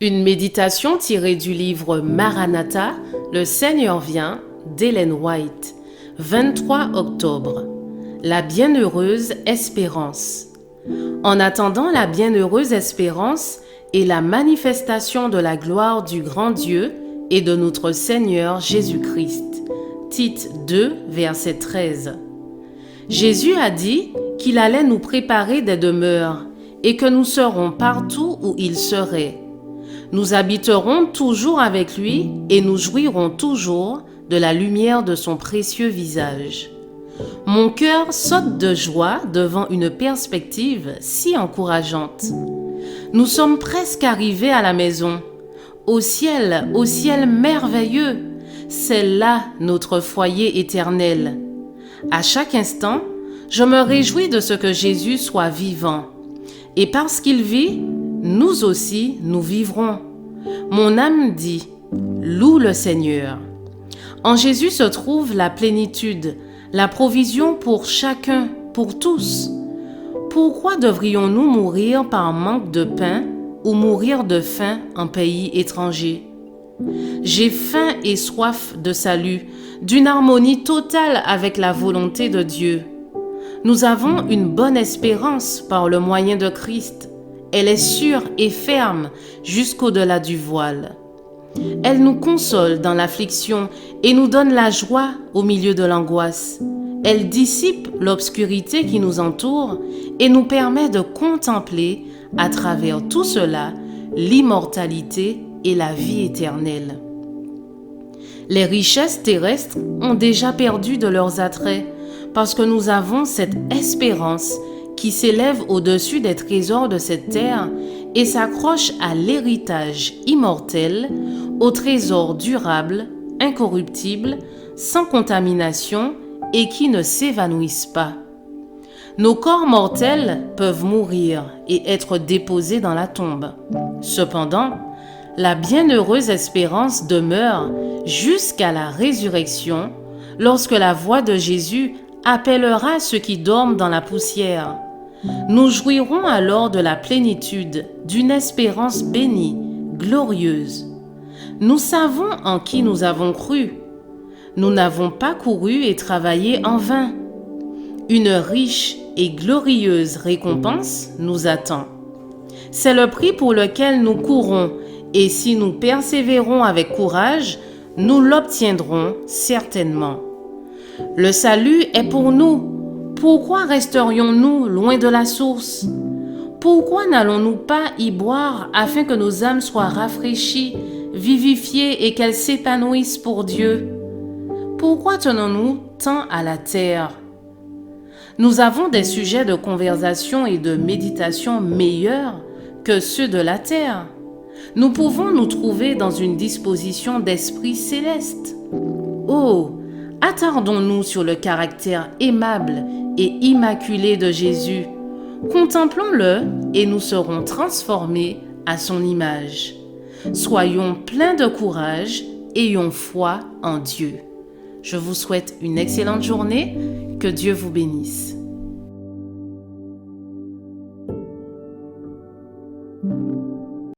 Une méditation tirée du livre Maranatha, Le Seigneur vient, d'Ellen White, 23 octobre. La bienheureuse espérance. En attendant la bienheureuse espérance et la manifestation de la gloire du grand Dieu et de notre Seigneur Jésus-Christ. Tite 2, verset 13. Jésus a dit qu'il allait nous préparer des demeures et que nous serons partout où il serait. Nous habiterons toujours avec lui et nous jouirons toujours de la lumière de son précieux visage. Mon cœur saute de joie devant une perspective si encourageante. Nous sommes presque arrivés à la maison. Au ciel merveilleux, c'est là notre foyer éternel. À chaque instant, je me réjouis de ce que Jésus soit vivant. Et parce qu'il vit, nous aussi, nous vivrons. Mon âme dit, loue le Seigneur. En Jésus se trouve la plénitude, la provision pour chacun, pour tous. Pourquoi devrions-nous mourir par manque de pain ou mourir de faim en pays étranger? J'ai faim et soif de salut, d'une harmonie totale avec la volonté de Dieu. Nous avons une bonne espérance par le moyen de Christ. Elle est sûre et ferme jusqu'au-delà du voile. Elle nous console dans l'affliction et nous donne la joie au milieu de l'angoisse. Elle dissipe l'obscurité qui nous entoure et nous permet de contempler, à travers tout cela, l'immortalité et la vie éternelle. Les richesses terrestres ont déjà perdu de leurs attraits parce que nous avons cette espérance qui s'élève au-dessus des trésors de cette terre et s'accroche à l'héritage immortel, au trésor durable, incorruptible, sans contamination et qui ne s'évanouissent pas. Nos corps mortels peuvent mourir et être déposés dans la tombe. Cependant, la bienheureuse espérance demeure jusqu'à la résurrection, lorsque la voix de Jésus appellera ceux qui dorment dans la poussière. Nous jouirons alors de la plénitude d'une espérance bénie, glorieuse. Nous savons en qui nous avons cru. Nous n'avons pas couru et travaillé en vain. Une riche et glorieuse récompense nous attend. C'est le prix pour lequel nous courons, et si nous persévérons avec courage, nous l'obtiendrons certainement. Le salut est pour nous. Pourquoi resterions-nous loin de la source? Pourquoi n'allons-nous pas y boire afin que nos âmes soient rafraîchies, vivifiées et qu'elles s'épanouissent pour Dieu? Pourquoi tenons-nous tant à la terre? Nous avons des sujets de conversation et de méditation meilleurs que ceux de la terre. Nous pouvons nous trouver dans une disposition d'esprit céleste. Oh! Attardons-nous sur le caractère aimable et immaculé de Jésus. Contemplons-le et nous serons transformés à son image. Soyons pleins de courage, ayons foi en Dieu. Je vous souhaite une excellente journée, que Dieu vous bénisse.